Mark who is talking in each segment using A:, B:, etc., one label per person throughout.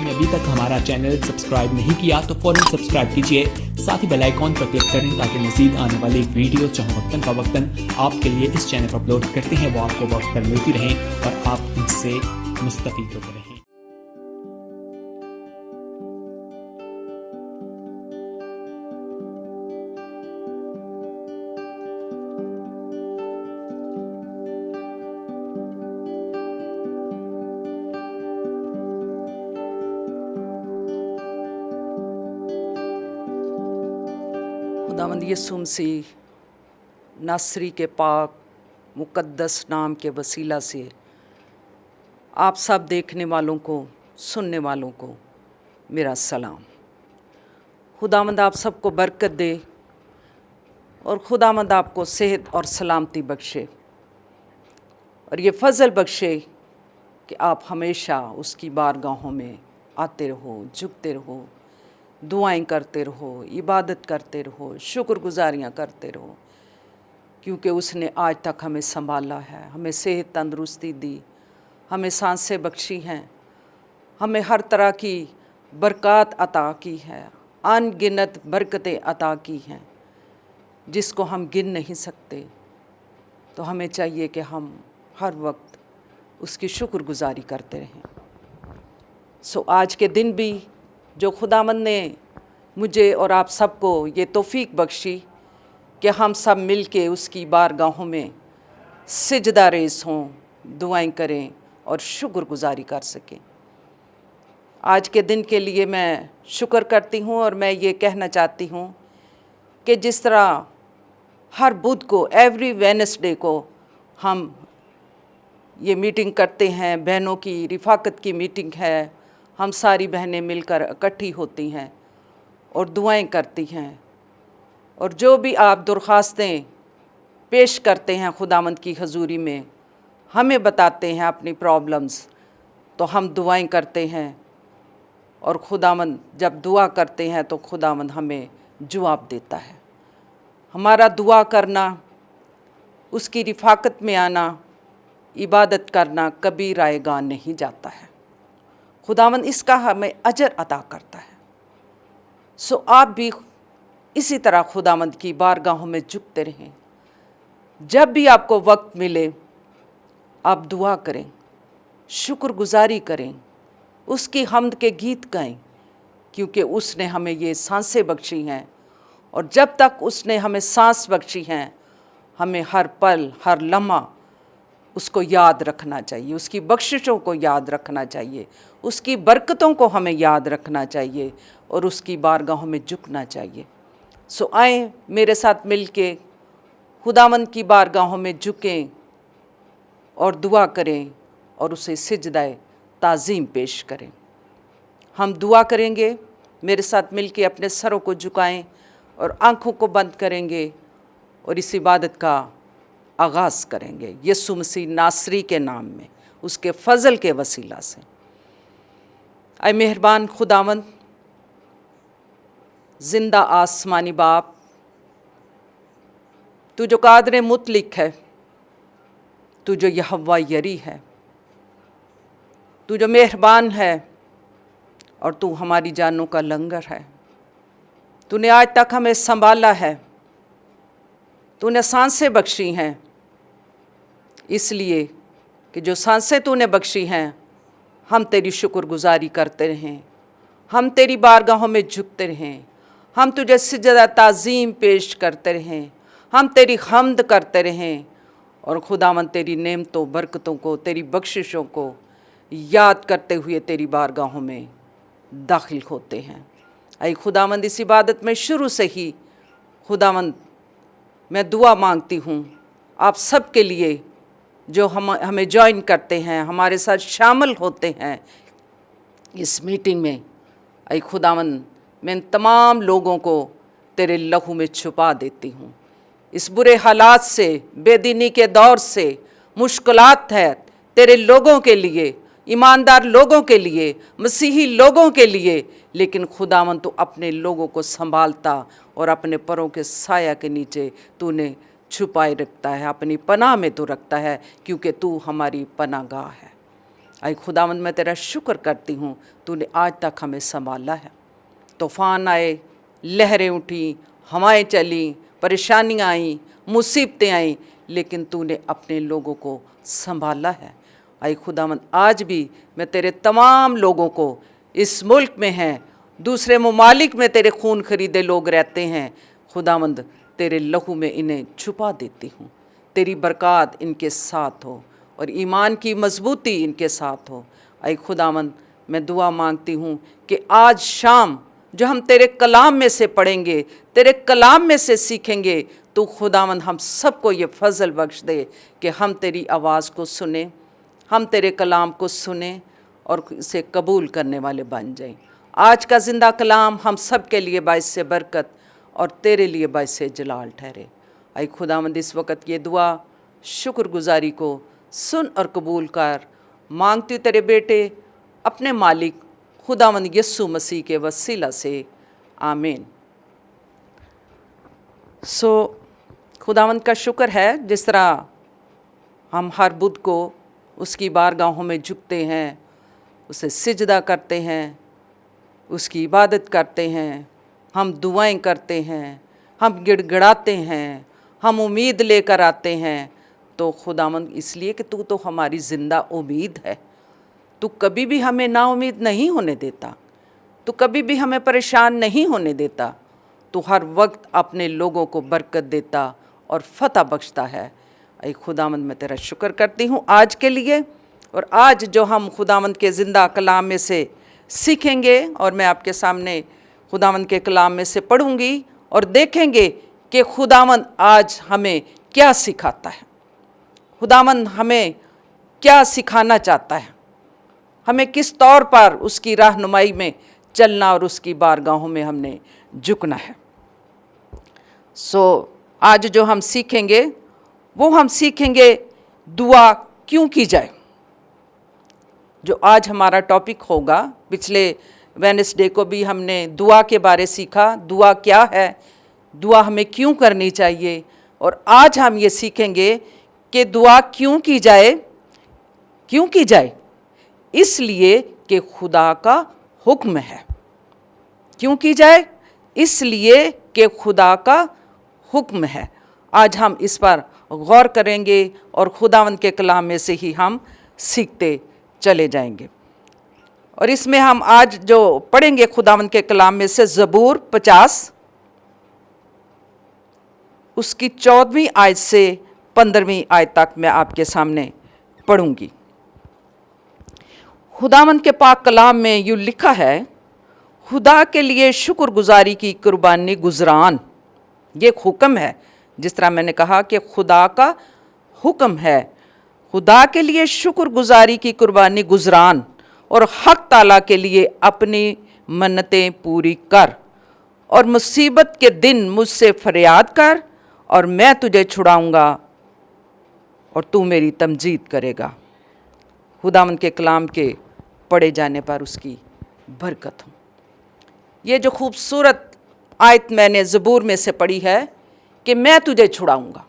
A: आपने अभी तक हमारा चैनल सब्सक्राइब नहीं किया तो फौरन सब्सक्राइब कीजिए, साथ ही बेल आइकॉन पर क्लिक करें ताकि मज़ीद आने वाली वीडियो चाहे वक्तन फवक्तन आपके लिए इस चैनल पर अपलोड करते हैं वो आपको वक्त पर मिलती रहें और आप इनसे मुस्तफ़ीद होते रहें।
B: खुदावंद यीशु मसीह नासरी के पाक मुक़द्दस नाम के वसीला से आप सब देखने वालों को, सुनने वालों को मेरा सलाम। खुदावंद आप सबको बरकत दे और खुदावंद आपको सेहत और सलामती बख्शे और ये फ़ज़ल बख्शे कि आप हमेशा उसकी बारगाहों में आते रहो, झुकते रहो, दुआएं करते रहो, इबादत करते रहो, शुक्रगुजारियाँ करते रहो, क्योंकि उसने आज तक हमें संभाला है, हमें सेहत तंदरुस्ती दी, हमें सांसें बख्शी हैं, हमें हर तरह की बरक़ात अता की है, अनगिनत बरकतें अता की हैं जिसको हम गिन नहीं सकते। तो हमें चाहिए कि हम हर वक्त उसकी शुक्रगुजारी करते रहें। आज के दिन भी जो खुदावंद ने मुझे और आप सबको ये तौफीक बख्शी कि हम सब मिल के उसकी बारगाहों में सिजदा रेज़ हों, दुआएं करें और शुक्रगुजारी कर सकें। आज के दिन के लिए मैं शुक्र करती हूँ और मैं ये कहना चाहती हूँ कि जिस तरह हर बुध को, एवरी वेडनेसडे को हम ये मीटिंग करते हैं, बहनों की रिफाकत की मीटिंग है, हम सारी बहनें मिलकर इकट्ठी होती हैं और दुआएं करती हैं और जो भी आप दरख्वास्तें पेश करते हैं खुदावंद की हजूरी में, हमें बताते हैं अपनी प्रॉब्लम्स, तो हम दुआएं करते हैं और खुदावंद जब दुआ करते हैं तो खुदावंद हमें जवाब देता है। हमारा दुआ करना, उसकी रिफाकत में आना, इबादत करना कभी रायगा नहीं जाता है। खुदावंद इसका हमें अजर अता करता है। आप भी इसी तरह खुदावंद की बारगाहों में झुकते रहें। जब भी आपको वक्त मिले आप दुआ करें, शुक्रगुजारी करें, उसकी हम्द के गीत गाएं, क्योंकि उसने हमें ये सांसें बख्शी हैं और जब तक उसने हमें सांस बख्शी हैं हमें हर पल, हर लम्हा उसको याद रखना चाहिए, उसकी बख्शिशों को याद रखना चाहिए, उसकी बरकतों को हमें याद रखना चाहिए और उसकी बारगाहों में झुकना चाहिए। आए मेरे साथ मिल के खुदावंद की बारगाहों में झुकें और दुआ करें और उसे सिजदाए ताज़ीम पेश करें। हम दुआ करेंगे, मेरे साथ मिल के अपने सरों को झुकाएं और आँखों को बंद करेंगे और इस इबादत का आगाज़ करेंगे यीशु मसीह नासरी के नाम में, उसके फ़ज़ल के वसीला से। ऐ मेहरबान खुदावंद, ज़िंदा आसमानी बाप, तू जो कादर मुतलिक है, तू जो यहोवा यरी है, तू जो मेहरबान है और तू हमारी जानों का लंगर है। तूने आज तक हमें संभाला है, तूने सांसें बख्शी हैं, इसलिए कि जो सांसें तूने बख्शी हैं हम तेरी शुक्रगुजारी करते रहें, हम तेरी बारगाहों में झुकते रहें, हम तुझे सिजदा ताज़ीम पेश करते रहें, हम तेरी हम्द करते रहें और खुदावंद तेरी नेमतों, बरकतों को, तेरी बख्शिशों को याद करते हुए तेरी बारगाहों में दाखिल होते हैं। ऐ खुदावंद इस इबादत में शुरू से ही खुदावंद मैं दुआ मांगती हूँ आप सब के लिए जो हमें ज्वाइन करते हैं, हमारे साथ शामिल होते हैं इस मीटिंग में। ऐ खुदावंद मैं इन तमाम लोगों को तेरे लहू में छुपा देती हूँ। इस बुरे हालात से, बेदीनी के दौर से, मुश्किलात है तेरे लोगों के लिए, ईमानदार लोगों के लिए, मसीही लोगों के लिए, लेकिन खुदावंद तू अपने लोगों को संभालता और अपने परों के साया के नीचे तूने छुपाए रखता है, अपनी पनाह में तू रखता है, क्योंकि तू हमारी पनाहगाह है। आई खुदावंद मैं तेरा शुक्र करती हूँ, तूने आज तक हमें संभाला है। तूफ़ान आए, लहरें उठी, हवाएं चली, परेशानियाँ आईं, मुसीबतें आईं, लेकिन तूने अपने लोगों को संभाला है। आई खुदावंद आज भी मैं तेरे तमाम लोगों को, इस मुल्क में हैं, दूसरे ममालिक में तेरे खून खरीदे लोग रहते हैं, खुदावंद तेरे लहू में इन्हें छुपा देती हूँ। तेरी बरकत इनके साथ हो और ईमान की मजबूती इनके साथ हो। ऐ खुदावंद मैं दुआ मांगती हूँ कि आज शाम जो हम तेरे कलाम में से पढ़ेंगे, तेरे कलाम में से सीखेंगे, तो खुदावंद हम सबको ये फजल बख्श दे कि हम तेरी आवाज़ को सुने, हम तेरे कलाम को सुने और इसे कबूल करने वाले बन जाएं। आज का ज़िंदा कलाम हम सब के लिए बाइस से बरकत और तेरे लिए बाइस से जलाल ठहरे। ऐ खुदावंद इस वक़्त ये दुआ शुक्रगुजारी को सुन और कबूल कर। मांगती तेरे बेटे अपने मालिक खुदावंद यीशु मसीह के वसीला से, आमीन। खुदावंद का शुक्र है, जिस तरह हम हर बुध को उसकी बारगाहों में झुकते हैं, उसे सिजदा करते हैं, उसकी इबादत करते हैं, हम दुआएं करते हैं, हम गिड़गिड़ाते हैं, हम उम्मीद लेकर आते हैं, तो खुदावंद इसलिए कि तू तो हमारी ज़िंदा उम्मीद है। तू कभी भी हमें नाउम्मीद नहीं होने देता, तू कभी भी हमें परेशान नहीं होने देता। तू हर वक्त अपने लोगों को बरकत देता और फतह बख्शता है। ऐ खुदावंद मैं तेरा शुक्र करती हूँ आज के लिए। और आज जो हम खुदावंद के ज़िंदा कलाम में से सीखेंगे, और मैं आपके सामने खुदावंद के कलाम में से पढ़ूंगी और देखेंगे कि खुदावंद आज हमें क्या सिखाता है, खुदावंद हमें क्या सिखाना चाहता है, हमें किस तौर पर उसकी रहनुमाई में चलना और उसकी बारगाहों में हमने झुकना है। आज जो हम सीखेंगे वो हम सीखेंगे दुआ क्यों की जाए, जो आज हमारा टॉपिक होगा। पिछले वेडनेसडे को भी हमने दुआ के बारे सीखा, दुआ क्या है, दुआ हमें क्यों करनी चाहिए। और आज हम ये सीखेंगे कि दुआ क्यों की जाए। क्यों की जाए? इसलिए कि खुदा का हुक्म है। क्यों की जाए? इसलिए कि खुदा का हुक्म है। आज हम इस पर गौर करेंगे और खुदावंद के कलाम में से ही हम सीखते चले जाएंगे। और इसमें हम आज जो पढ़ेंगे खुदावंद के कलाम में से ज़बूर 50 उसकी 14वीं आयत से 15वीं आयत तक मैं आपके सामने पढ़ूंगी। खुदावंद के पाक कलाम में यूँ लिखा है, खुदा के लिए शुक्रगुजारी की कुर्बानी गुजरान। ये हुक्म है, जिस तरह मैंने कहा कि खुदा का हुक्म है। खुदा के लिए शुक्रगुजारी की कुर्बानी गुजरान और हक ताला के लिए अपनी मन्नतें पूरी कर, और मुसीबत के दिन मुझसे फरियाद कर, और मैं तुझे छुड़ाऊंगा और तू मेरी तमजीद करेगा। खुदावंद के कलाम के पढ़े जाने पर उसकी बरकत हो। ये जो खूबसूरत आयत मैंने ज़बूर में से पढ़ी है कि मैं तुझे छुड़ाऊंगा,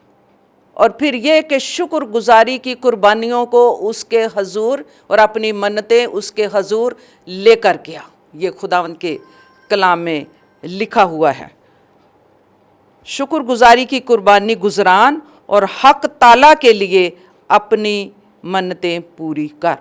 B: और फिर ये कि शुक्रगुजारी की कुर्बानियों को उसके हजूर और अपनी मन्नतें उसके हजूर लेकर गया। ये खुदावंद के कलाम में लिखा हुआ है। शुक्रगुजारी की कुर्बानी गुजरान और हक ताला के लिए अपनी मन्नतें पूरी कर।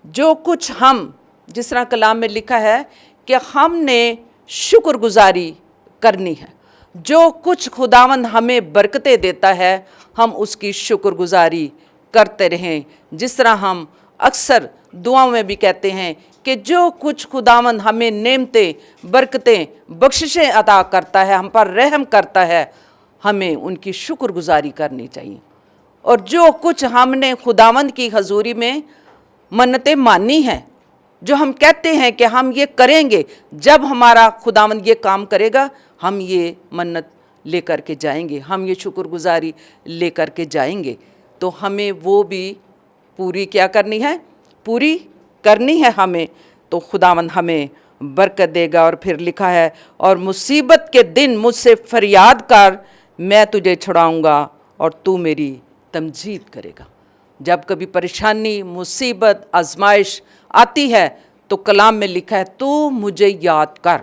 B: जो कुछ हम, जिस तरह कलाम में लिखा है कि हमने शुक्रगुजारी करनी है, जो कुछ खुदावंद हमें बरकतें देता है हम उसकी शुक्रगुजारी करते रहें। जिस तरह हम अक्सर दुआओं में भी कहते हैं कि जो कुछ खुदावंद हमें नेमतें, बरकतें, बख्शिशें अता करता है, हम पर रहम करता है, हमें उनकी शुक्रगुजारी करनी चाहिए। और जो कुछ हमने खुदावंद की हजूरी में मन्नतें मानी हैं, जो हम कहते हैं कि हम ये करेंगे, जब हमारा खुदावंद ये काम करेगा हम ये मन्नत लेकर के जाएंगे, हम ये शुक्रगुजारी लेकर के जाएंगे, तो हमें वो भी पूरी क्या करनी है, पूरी करनी है हमें। तो खुदावंद हमें बरकत देगा। और फिर लिखा है, और मुसीबत के दिन मुझसे फरियाद कर, मैं तुझे छुड़ाऊंगा और तू मेरी तमजीद करेगा। जब कभी परेशानी, मुसीबत, आजमाइश आती है तो कलाम में लिखा है तू मुझे याद कर।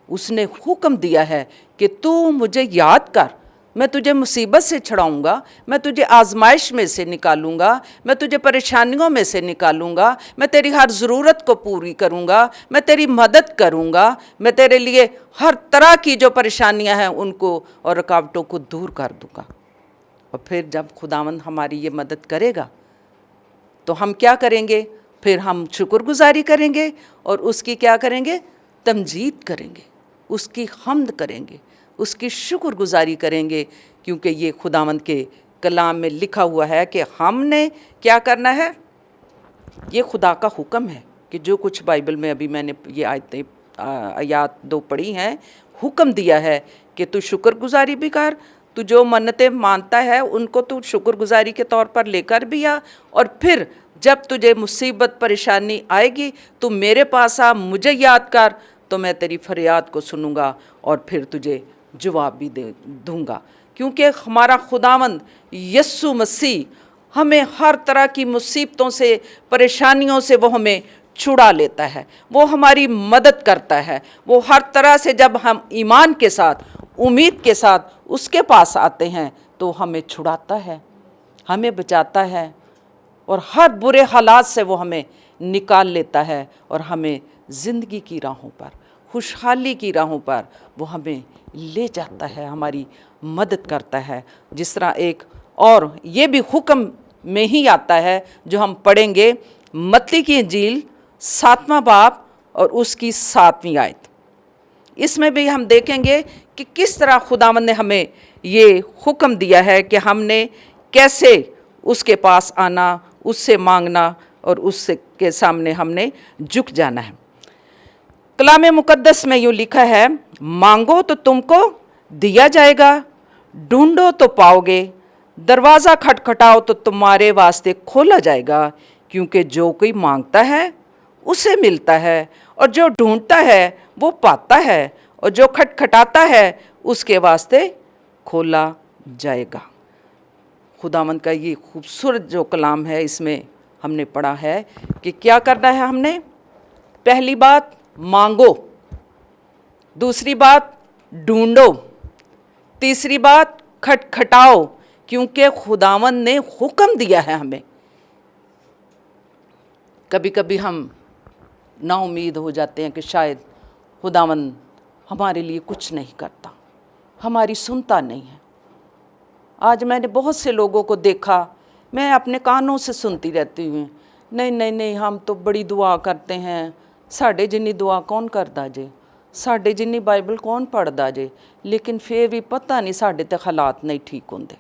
B: उसने हुक्म दिया है कि तू मुझे याद कर, मैं तुझे मुसीबत से छुड़ाऊंगा, मैं तुझे आजमाइश में से निकालूंगा, मैं तुझे परेशानियों में से निकालूंगा, मैं तेरी हर ज़रूरत को पूरी करूंगा, मैं तेरी मदद करूंगा, मैं तेरे लिए हर तरह की जो परेशानियां हैं उनको और रुकावटों को दूर कर दूंगा। और फिर जब खुदावंद हमारी ये मदद करेगा तो हम क्या करेंगे? फिर हम शुक्रगुजारी करेंगे और उसकी क्या करेंगे? तमजीद करेंगे, उसकी हम्द करेंगे, उसकी शुक्रगुजारी करेंगे, क्योंकि ये खुदावंद के कलाम में लिखा हुआ है कि हमने क्या करना है। ये खुदा का हुक्म है कि जो कुछ बाइबल में अभी मैंने ये आयात 2 पढ़ी हैं, हुक्म दिया है कि तू शुक्रगुजारी भी कर, तू जो मन्नतें मानता है उनको तू शुक्रगुजारी के तौर पर लेकर भी आ, और फिर जब तुझे मुसीबत परेशानी आएगी तू मेरे पास आ, मुझे याद कर, तो मैं तेरी फरियाद को सुनूंगा और फिर तुझे जवाब भी दूंगा। क्योंकि हमारा खुदावंद यस्सु मसीह हमें हर तरह की मुसीबतों से, परेशानियों से वो हमें छुड़ा लेता है, वो हमारी मदद करता है। वो हर तरह से जब हम ईमान के साथ, उम्मीद के साथ उसके पास आते हैं तो हमें छुड़ाता है, हमें बचाता है और हर बुरे हालात से वो हमें निकाल लेता है और हमें ज़िंदगी की राहों पर, खुशहाली की राहों पर वो हमें ले जाता है, हमारी मदद करता है। जिस तरह एक और ये भी हुक्म में ही आता है जो हम पढ़ेंगे, मत्ती की इंजील 7वां बाब और उसकी 7वीं आयत। इसमें भी हम देखेंगे कि किस तरह खुदावंद ने हमें ये हुक्म दिया है कि हमने कैसे उसके पास आना, उससे मांगना और उससे के सामने हमने झुक जाना है। कलाम मुकद्दस में यूँ लिखा है, मांगो तो तुमको दिया जाएगा, ढूंढो तो पाओगे, दरवाज़ा खटखटाओ तो तुम्हारे वास्ते खोला जाएगा। क्योंकि जो कोई मांगता है उसे मिलता है, और जो ढूंढता है वो पाता है, और जो खटखटाता है उसके वास्ते खोला जाएगा। खुदावंद का ये खूबसूरत जो कलाम है, इसमें हमने पढ़ा है कि क्या करना है हमने। पहली बात मांगो, दूसरी बात ढूंढो, तीसरी बात खटखटाओ, क्योंकि खुदावंद ने हुक्म दिया है हमें। कभी कभी हम नाउम्मीद हो जाते हैं कि शायद खुदावंद हमारे लिए कुछ नहीं करता, हमारी सुनता नहीं है। आज मैंने बहुत से लोगों को देखा, मैं अपने कानों से सुनती रहती हूँ, नहीं नहीं नहीं हम तो बड़ी दुआ करते हैं, साढ़े जिन्नी दुआ कौन करदा जे, साढ़े जिन्नी बाइबल कौन पढ़दा जे, लेकिन फिर भी पता नहीं साढ़े ते हालात नहीं ठीक होंदे।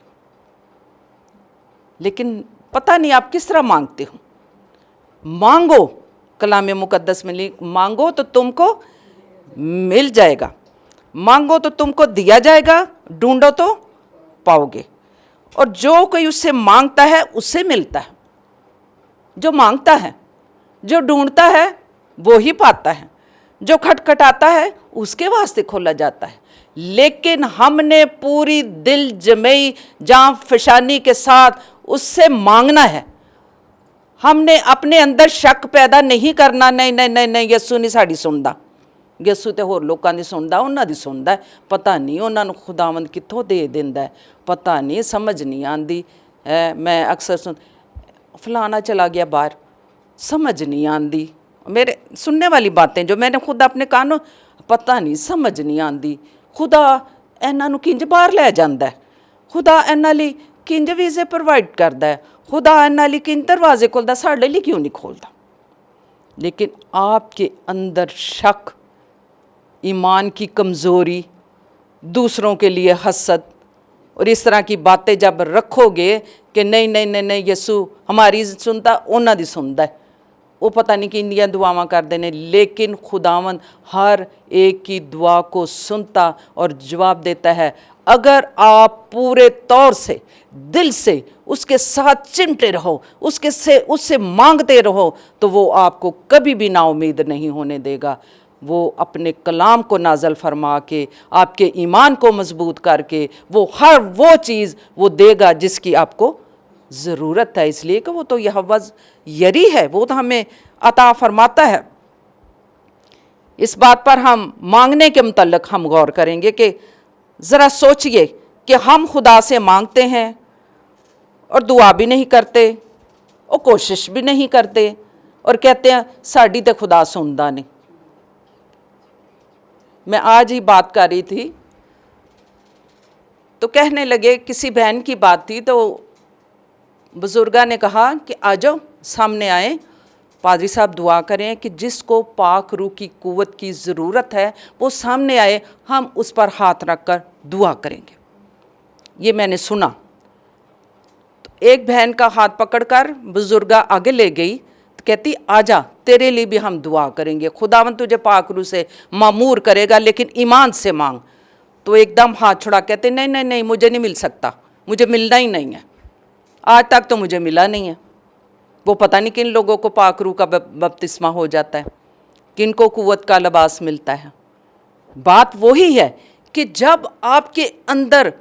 B: लेकिन पता नहीं आप किस तरह मांगते हो। मांगो, कलाम मुकद्दस में लिख, मांगो तो तुमको मिल जाएगा, मांगो तो तुमको दिया जाएगा, ढूंढो तो पाओगे। और जो कोई उससे मांगता है उससे मिलता है, जो मांगता है, जो ढूंढता है वो ही पाता है, जो खटखटाता है उसके वास्ते खोला जाता है। लेकिन हमने पूरी दिल जमई जान फशानी के साथ उससे मांगना है। हमने अपने अंदर शक पैदा नहीं करना, नहीं नहीं नहीं नहीं यस्सू नहीं साड़ी सुनदा, यस्सू तो होर लोगों की सुनदा, उन्हां दी सुनदा है, पता नहीं उन्हां नूं खुदावंद कित्थों दे दिंदा है, पता नहीं, समझ नहीं आती है। मैं अक्सर सुन फलाना चला गया बाहर, समझ नहीं आती, मेरे सुनने वाली बातें जो मैंने खुद अपने कानों, पता नहीं, समझ नहीं आती, खुदा इन्हां नूं किंज बाहर लै जांदा है, खुदा इन्हां लई किंज वीज़े प्रोवाइड करदा है, खुदा इन्हां लई किंज दरवाजे खोलदा, साडे लई क्यों नहीं खोलदा। लेकिन आपके अंदर शक, ईमान की कमज़ोरी, दूसरों के लिए हसद और इस तरह की बातें जब रखोगे कि नहीं नहीं नहीं नहीं यस्सू हमारी सुनता, उन्हां दी सुनदा है, वो पता नहीं किन्नियां दुआवां करदे ने, लेकिन खुदावंद हर एक की दुआ को सुनता और जवाब देता है। अगर आप पूरे तौर से दिल से उसके साथ चिमटे रहो, उससे मांगते रहो, तो वो आपको कभी भी नाउम्मीद नहीं होने देगा। वो अपने कलाम को नाज़ल फरमा के आपके ईमान को मजबूत करके वो हर वो चीज़ वो देगा जिसकी आपको ज़रूरत है, इसलिए कि वो तो यहोवा यरी है, वो तो हमें अता फरमाता है। इस बात पर हम मांगने के मुतल्लिक हम गौर करेंगे कि ज़रा सोचिए कि हम खुदा से मांगते हैं और दुआ भी नहीं करते और कोशिश भी नहीं करते और कहते हैं साड़ी तो खुदा सुनता नहीं। मैं आज ही बात कर रही थी तो कहने लगे, किसी बहन की बात थी तो बुजुर्गा ने कहा कि आ जाओ सामने आए, पादरी साहब दुआ करें कि जिसको पाक रूह की कुव्वत की ज़रूरत है वो सामने आए, हम उस पर हाथ रख कर दुआ करेंगे। ये मैंने सुना। तो एक बहन का हाथ पकड़कर बुजुर्गा आगे ले गई, तो कहती आजा तेरे लिए भी हम दुआ करेंगे, खुदावंद तुझे पाक रूह से मामूर करेगा, लेकिन ईमान से मांग। तो एकदम हाथ छुड़ा कहते नहीं नहीं नहीं, मुझे नहीं मिल सकता, मुझे मिलना ही नहीं है, आज तक तो मुझे मिला नहीं है। वो पता नहीं किन लोगों को पाक रूह का बपतिस्मा हो जाता है, किन को कुव्वत का लिबास मिलता है। बात वही है कि जब आपके अंदर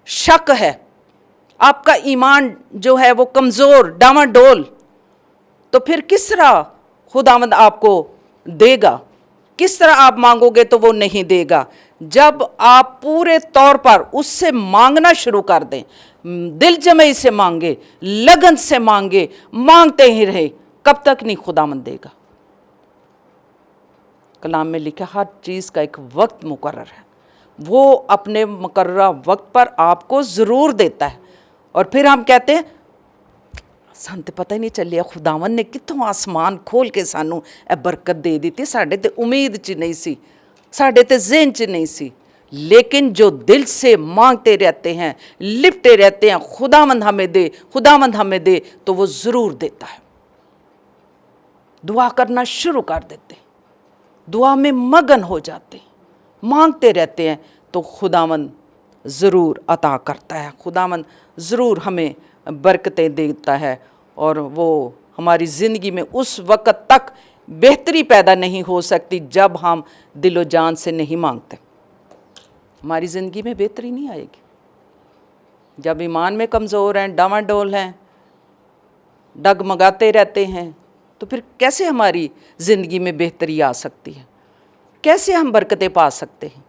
B: शक है, आपका ईमान जो है वो कमज़ोर डामाडोल, तो फिर किस तरह खुदावंद आपको देगा, किस तरह आप मांगोगे तो वो नहीं देगा। जब आप पूरे तौर पर उससे मांगना शुरू कर दें, दिल जमई से मांगे, लगन से मांगे, मांगते ही रहे, कब तक नहीं खुदावंद देगा। कलाम में लिखा हर चीज़ का एक वक्त मुकर्रर है, वो अपने मुकर्रर वक्त पर आपको ज़रूर देता है। और फिर हम कहते हैं ਸਾਨੂੰ तो पता ही नहीं ਚੱਲਿਆ खुदावन ने कितों आसमान खोल के सानू ਇਹ बरकत दे दी, साढ़े ते उम्मीद च नहीं सी, साढ़े ते ज़हन च नहीं सी। लेकिन जो दिल से मांगते रहते हैं, लिपटे रहते हैं, खुदावंद हमें दे, खुदावंद हमें दे, तो वो ज़रूर देता है। दुआ करना शुरू कर देते, दुआ में मगन हो जाते, मांगते रहते हैं, तो खुदावंद ज़रूर अता करता है, खुदावंद ज़रूर हमें बरकतें देता है। और वो हमारी ज़िंदगी में उस वक़्त तक बेहतरी पैदा नहीं हो सकती जब हम दिलो जान से नहीं मांगते। हमारी ज़िंदगी में बेहतरी नहीं आएगी जब ईमान में कमज़ोर हैं, डामाडोल हैं, डगमगाते रहते हैं, तो फिर कैसे हमारी ज़िंदगी में बेहतरी आ सकती है, कैसे हम बरकतें पा सकते हैं।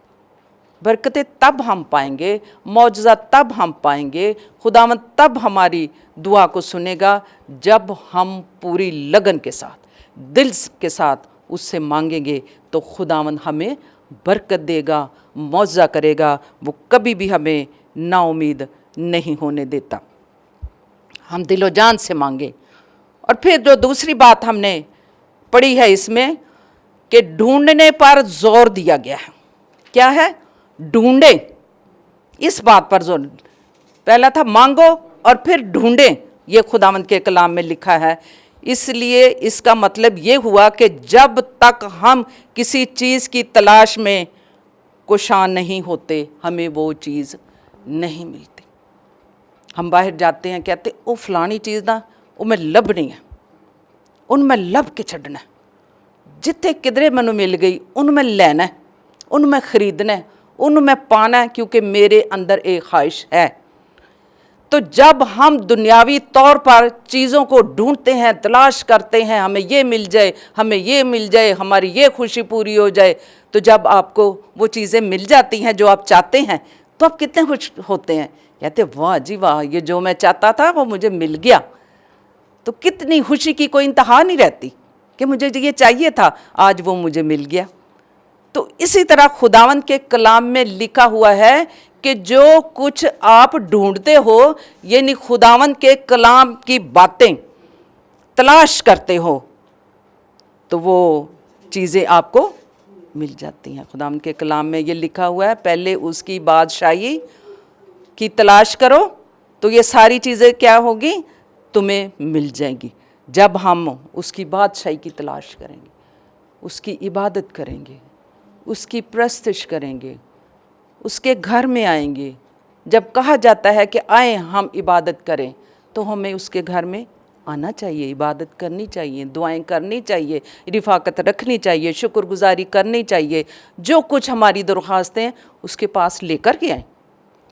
B: बरकतें तब हम पाएंगे, मौजज़ा तब हम पाएंगे, खुदावंद तब हमारी दुआ को सुनेगा जब हम पूरी लगन के साथ, दिल के साथ उससे मांगेंगे, तो खुदावंद हमें बरकत देगा, मौजज़ा करेगा, वो कभी भी हमें नाउमीद नहीं होने देता। हम दिलो जान से मांगे। और फिर जो दूसरी बात हमने पढ़ी है इसमें कि ढूंढने पर जोर दिया गया है। क्या है? ढूंढे, इस बात पर जोर। पहला था मांगो और फिर ढूंढे, ये खुदावंद के कलाम में लिखा है। इसलिए इसका मतलब ये हुआ कि जब तक हम किसी चीज़ की तलाश में कोशान नहीं होते, हमें वो चीज़ नहीं मिलती। हम बाहर जाते हैं, कहते वो फलानी चीज़ ना वो मैं लभनी है, उनमें लभ के छड़ना, जिथे किधरे मैनू मिल गई उनमें लेना है, उनमें ख़रीदना है, उनमें पाना है, क्योंकि मेरे अंदर एक ख्वाहिश है। तो जब हम दुनियावी तौर पर चीज़ों को ढूंढते हैं, तलाश करते हैं, हमें ये मिल जाए, हमें ये मिल जाए, हमारी ये खुशी पूरी हो जाए, तो जब आपको वो चीज़ें मिल जाती हैं जो आप चाहते हैं, तो आप कितने खुश होते हैं, कहते वाह जी वाह, ये जो मैं चाहता था वो मुझे मिल गया। तो कितनी खुशी की कोई इंतहा नहीं रहती कि मुझे ये चाहिए था, आज वो मुझे मिल गया। तो इसी तरह खुदावंद के कलाम में लिखा हुआ है कि जो कुछ आप ढूंढते हो, यानी खुदावंद के कलाम की बातें तलाश करते हो, तो वो चीज़ें आपको मिल जाती हैं। खुदावंद के कलाम में ये लिखा हुआ है, पहले उसकी बादशाही की तलाश करो तो ये सारी चीज़ें क्या होगी, तुम्हें मिल जाएंगी। जब हम उसकी बादशाही की तलाश करेंगे, उसकी इबादत करेंगे, उसकी प्रस्तुति करेंगे, उसके घर में आएंगे, जब कहा जाता है कि आए हम इबादत करें, तो हमें उसके घर में आना चाहिए, इबादत करनी चाहिए, दुआएं करनी चाहिए, रिफाकत रखनी चाहिए, शुक्रगुजारी करनी चाहिए। जो कुछ हमारी दरख्वास्तें हैं उसके पास लेकर के आएँ,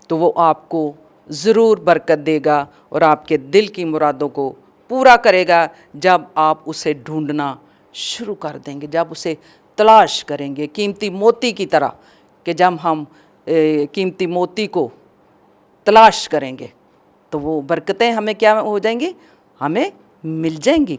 B: तो वो आपको ضرور برکت دے گا اور آپ کے دل کی مرادوں کو پورا کرے گا جب آپ اسے ڈھونڈنا شروع کر دیں گے، جب اسے تلاش کریں گے، قیمتی موتی کی طرح کہ جب ہم قیمتی موتی کو تلاش کریں گے تو وہ برکتیں ہمیں کیا ہو جائیں گی؟ ہمیں مل جائیں گی۔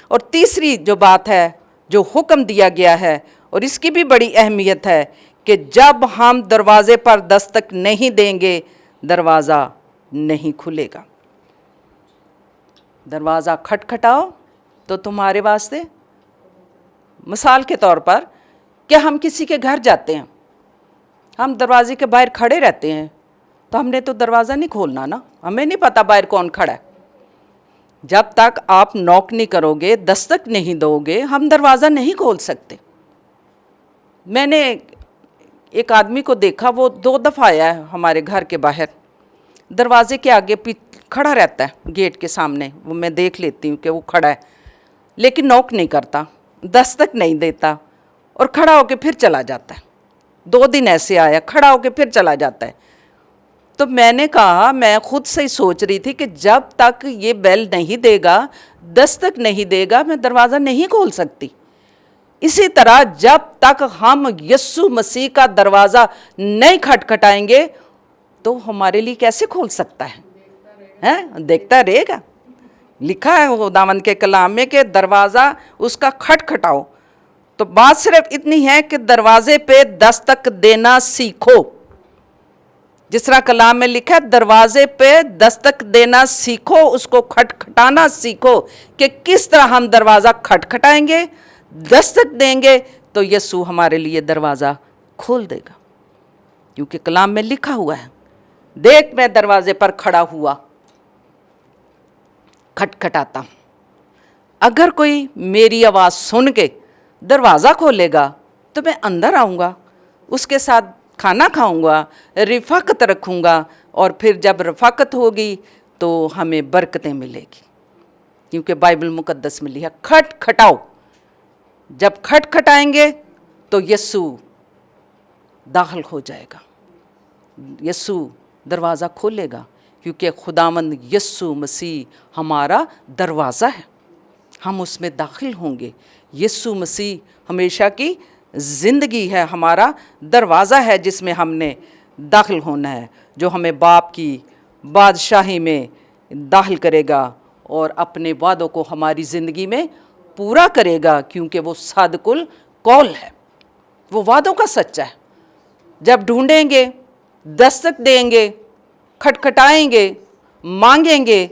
B: اور تیسری جو بات ہے، جو حکم دیا گیا ہے، اور اس کی بھی بڑی اہمیت ہے کہ جب ہم دروازے پر دستک نہیں دیں گے دروازہ نہیں کھلے گا۔ دروازہ کھٹکھٹاؤ تو تمہارے واسطے، مثال کے طور پر کہ ہم کسی کے گھر جاتے ہیں، ہم دروازے کے باہر کھڑے رہتے ہیں تو ہم نے تو دروازہ نہیں کھولنا نا، ہمیں نہیں پتہ باہر کون کھڑا ہے۔ جب تک آپ نوک نہیں کرو گے، دستک نہیں دو گے، ہم دروازہ نہیں کھول سکتے۔ میں نے ایک آدمی کو دیکھا، وہ 2 دفعہ آیا ہے ہمارے گھر کے باہر، دروازے کے آگے کھڑا رہتا ہے گیٹ کے سامنے، وہ میں دیکھ لیتی ہوں کہ وہ کھڑا ہے، لیکن نوک نہیں کرتا، دستک نہیں دیتا، اور کھڑا ہو کے پھر چلا جاتا ہے۔ 2 دن ایسے آیا، کھڑا ہو کے پھر چلا جاتا ہے۔ تو میں نے کہا، میں خود سے ہی سوچ رہی تھی کہ جب تک یہ بیل نہیں دے گا، دستک نہیں دے گا، میں دروازہ نہیں کھول سکتی۔ اسی طرح جب تک ہم یسوع مسیح کا دروازہ نہیں کھٹکھٹائیں گے تو ہمارے لیے کیسے کھول سکتا ہے؟ دیکھتا رہے گا۔ لکھا ہے خداوند کے کلام میں کہ دروازہ اس کا کھٹکھٹاؤ۔ تو بات صرف اتنی ہے کہ دروازے پہ دستک دینا سیکھو۔ جس طرح کلام میں لکھا ہے، دروازے پہ دستک دینا سیکھو، اس کو کھٹکھٹانا سیکھو کہ کس طرح ہم دروازہ کھٹکھٹائیں گے، دستک دیں گے تو یسوع ہمارے لیے دروازہ کھول دے گا، کیونکہ کلام میں لکھا ہوا ہے، دیکھ میں دروازے پر کھڑا ہوا کھٹکھٹاتا ہوں۔ اگر کوئی میری آواز سن کے دروازہ کھولے گا تو میں اندر آؤں گا، اس کے ساتھ کھانا کھاؤں گا، رفاقت رکھوں گا، اور پھر جب رفاقت ہوگی تو ہمیں برکتیں ملے گی، کیونکہ بائبل مقدس میں لکھا کھٹکھٹاؤ۔ جب کھٹکھٹائیں گے تو یسوع داخل ہو جائے گا، یسوع دروازہ کھولے گا، کیونکہ خداوند یسوع مسیح ہمارا دروازہ ہے، ہم اس میں داخل ہوں گے۔ یسوع مسیح ہمیشہ کی زندگی ہے، ہمارا دروازہ ہے جس میں ہم نے داخل ہونا ہے، جو ہمیں باپ کی بادشاہی میں داخل کرے گا اور اپنے وعدوں کو ہماری زندگی میں پورا کرے گا، کیونکہ وہ صادق القول ہے، وہ وعدوں کا سچا ہے۔ جب ڈھونڈیں گے، دستک دیں گے، کھٹکھٹائیں گے، مانگیں گے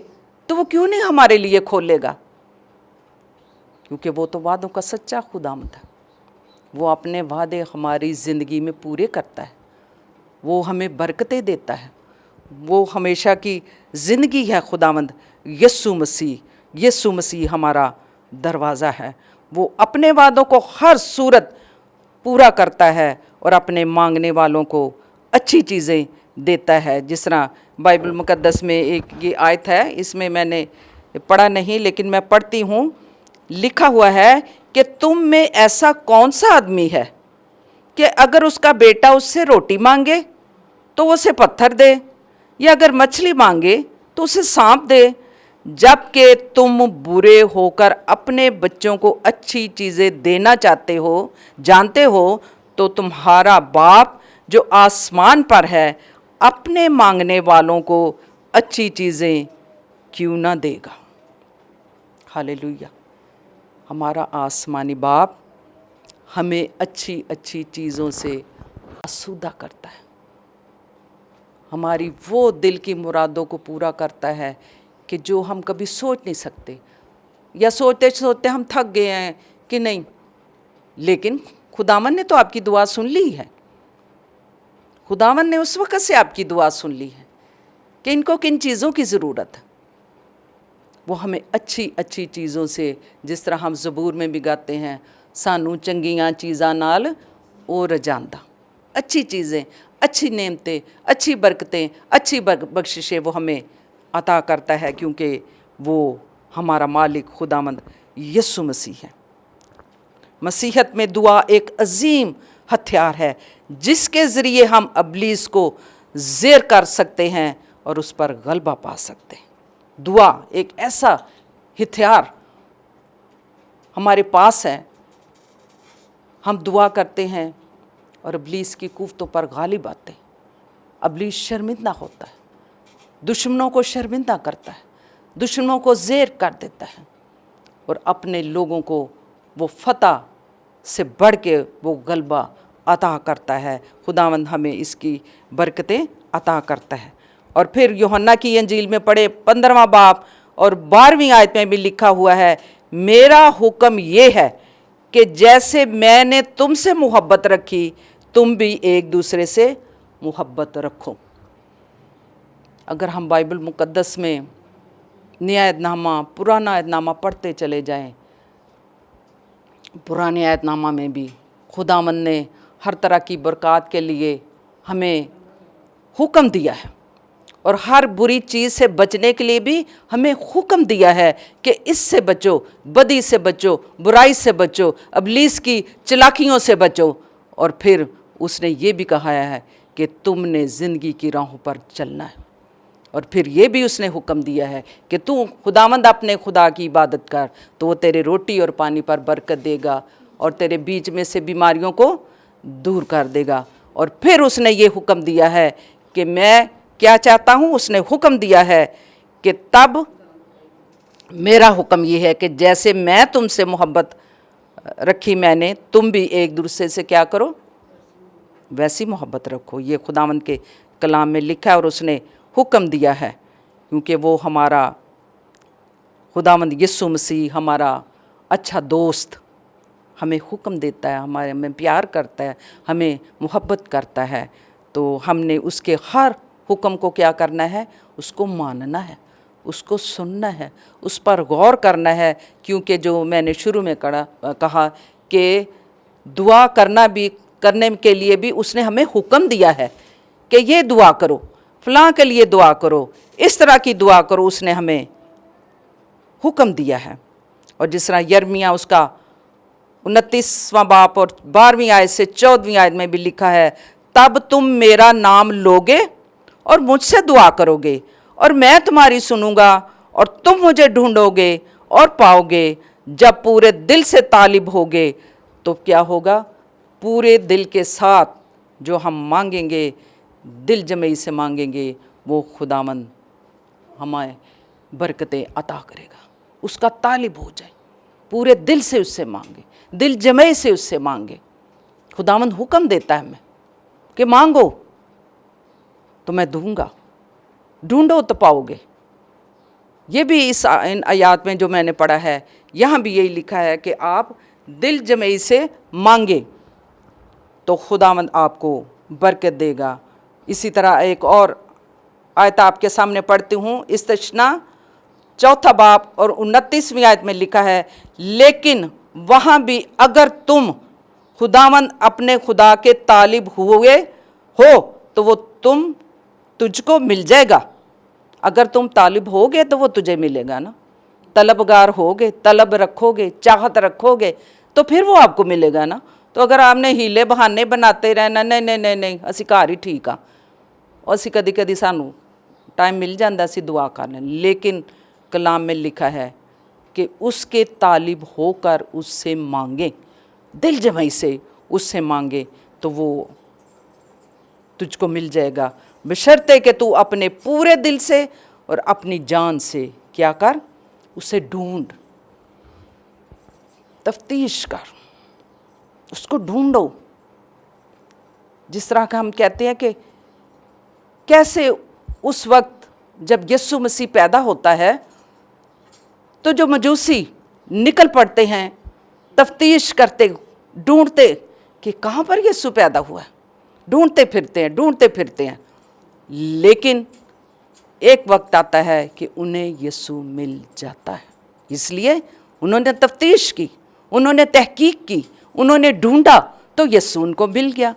B: تو وہ کیوں نہیں ہمارے لیے کھولے گا؟ کیونکہ وہ تو وعدوں کا سچا خداوند ہے، وہ اپنے وعدے ہماری زندگی میں پورے کرتا ہے، وہ ہمیں برکتیں دیتا ہے، وہ ہمیشہ کی زندگی ہے خداوند یسوع مسیح۔ یسوع مسیح ہمارا دروازہ ہے، وہ اپنے وعدوں کو ہر صورت پورا کرتا ہے اور اپنے مانگنے والوں کو اچھی چیزیں دیتا ہے۔ جس طرح بائبل مقدس میں ایک یہ آیت ہے، اس میں میں نے پڑھا نہیں لیکن میں پڑھتی ہوں، لکھا ہوا ہے کہ تم میں ایسا کون سا آدمی ہے کہ اگر اس کا بیٹا اس سے روٹی مانگے تو وہ اسے پتھر دے، یا اگر مچھلی مانگے تو اسے سانپ دے؟ جبکہ تم برے ہو کر اپنے بچوں کو اچھی چیزیں دینا چاہتے ہو، جانتے ہو تو تمہارا باپ جو آسمان پر ہے اپنے مانگنے والوں کو اچھی چیزیں کیوں نہ دے گا؟ ہاللیلویہ۔ ہمارا آسمانی باپ ہمیں اچھی اچھی چیزوں سے آسودہ کرتا ہے، ہماری وہ دل کی مرادوں کو پورا کرتا ہے کہ جو ہم کبھی سوچ نہیں سکتے، یا سوچتے سوچتے ہم تھک گئے ہیں کہ نہیں، لیکن خداوند نے تو آپ کی دعا سن لی ہے، خداوند نے اس وقت سے آپ کی دعا سن لی ہے کہ ان کو کن چیزوں کی ضرورت ہے۔ وہ ہمیں اچھی اچھی چیزوں سے، جس طرح ہم زبور میں بھی گاتے ہیں، سانو چنگیاں چیزاں نال او رجاندا، اچھی چیزیں، اچھی نعمتیں، اچھی برکتیں، اچھی بخششیں وہ ہمیں عطا کرتا ہے، کیونکہ وہ ہمارا مالک خداوند یسوع مسیح ہے۔ مسیحیت میں دعا ایک عظیم ہتھیار ہے جس کے ذریعے ہم ابلیس کو زیر کر سکتے ہیں और उस पर गलबा पा सकते हैं। दुआ एक ऐसा हथियार हमारे पास है, हम दुआ करते हैं और इब्लीस की कुफ्तों पर गालिब आते हैं। इब्लीस शर्मिंदा होता है, दुश्मनों को शर्मिंदा करता है, दुश्मनों को ज़ेर कर देता है और अपने लोगों को वो फतह से बढ़ के वो गलबा अता करता है। खुदावंद हमें इसकी बरकतें अता करता है। और फिर यूहन्ना की इंजील में पढ़े 15वां बाब और 12वीं आयत में भी लिखा हुआ है, मेरा हुक्म ये है कि जैसे मैंने तुमसे मोहब्बत रखी तुम भी एक दूसरे से मोहब्बत रखो। अगर हम बाइबल मुकद्दस में नया अहदनामा, पुराना अहदनामा पढ़ते चले जाएं, पुराने अहदनामा में भी खुदावंद ने हर तरह की बरक़ात के लिए हमें हुक्म दिया है और हर बुरी चीज़ से बचने के लिए भी हमें हुक्म दिया है कि इससे बचो, बदी से बचो, बुराई से बचो, इब्लीस की चालाकियों से बचो। और फिर उसने ये भी कहा है कि तुमने ज़िंदगी की राहों पर चलना है। और फिर ये भी उसने हुक्म दिया है कि तू खुदावंद अपने खुदा की इबादत कर तो वो तेरे रोटी और पानी पर बरकत देगा और तेरे बीच में से बीमारियों को दूर कर देगा। और फिर उसने ये हुक्म दिया है कि मैं क्या चाहता हूँ, उसने हुक्म दिया है कि तब मेरा हुक्म ये है कि जैसे मैं तुमसे मोहब्बत रखी मैंने, तुम भी एक दूसरे से क्या करो, वैसी मोहब्बत रखो। ये खुदावंद के कलाम में लिखा है और उसने हुक्म दिया है, क्योंकि वो हमारा खुदावंद यीशु मसीह हमारा अच्छा दोस्त हमें हुक्म देता है, हमारे में प्यार करता है, हमें मोहब्बत करता है। तो हमने उसके हर हुक्म को क्या करना है, उसको मानना है, उसको सुनना है, उस पर गौर करना है। क्योंकि जो मैंने शुरू में कहा कि दुआ करने के लिए भी उसने हमें हुक्म दिया है कि ये दुआ करो, फलां के लिए दुआ करो, इस तरह की दुआ करो, उसने हमें हुक्म दिया है। और जिस तरह यिर्मयाह उसका 29वां बाब और 12वीं आयत से 14वीं आयत में भी लिखा है, तब तुम मेरा नाम लोगे और मुझसे दुआ करोगे और मैं तुम्हारी सुनूंगा और तुम मुझे ढूंढोगे और पाओगे, जब पूरे दिल से तालिब होगे। तो क्या होगा, पूरे दिल के साथ जो हम मांगेंगे, दिल जमई से मांगेंगे, वो खुदावंद हमें बरकतें अता करेगा। उसका तालिब हो जाए, पूरे दिल से उससे मांगे, दिल जमई से उससे मांगे। खुदावंद हुक्म देता है हमें कि मांगो तो मैं दूंगा, ढूंढो तो पाओगे। ये भी इन आयात में जो मैंने पढ़ा है, यहाँ भी यही लिखा है कि आप दिल जमई से मांगे तो खुदावंद आपको बरकत देगा। इसी तरह एक और आयत आपके सामने पढ़ती हूँ, इस्तिशना 4 बाब और 29वीं आयत में लिखा है, लेकिन वहाँ भी अगर तुम खुदावंद अपने खुदा के तालिब हुए हो तो वो तुझको मिल जाएगा। अगर तुम तालिब होगे तो वो तुझे मिलेगा ना, तलबगार होगे, तलब रखोगे, चाहत रखोगे तो फिर वो आपको मिलेगा ना। तो अगर आपने हीले बहाने बनाते रहना, नहीं असी घर ही ठीक हाँ, असी कदी कदी सानू टाइम मिल जाता सी दुआ करने, लेकिन कलाम में लिखा है कि उसके तालिब होकर उससे मांगे, दिल जमाई से उससे मांगे तो वो तुझको मिल जाएगा, बशर्ते कि तू अपने पूरे दिल से और अपनी जान से क्या कर, उसे ढूंढ, तफ्तीश कर, उसको ढूंढो। जिस तरह का हम कहते हैं कि कैसे उस वक्त जब यीशु मसीह पैदा होता है तो जो मजूसी निकल पड़ते हैं, तफ्तीश करते, ढूंढते कि कहाँ पर यीशु पैदा हुआ है, ढूंढते फिरते हैं, लेकिन एक वक्त आता है कि उन्हें यीशु मिल जाता है। इसलिए उन्होंने तफ्तीश की, उन्होंने तहकीक की, उन्होंने ढूंढा तो यीशु उनको मिल गया।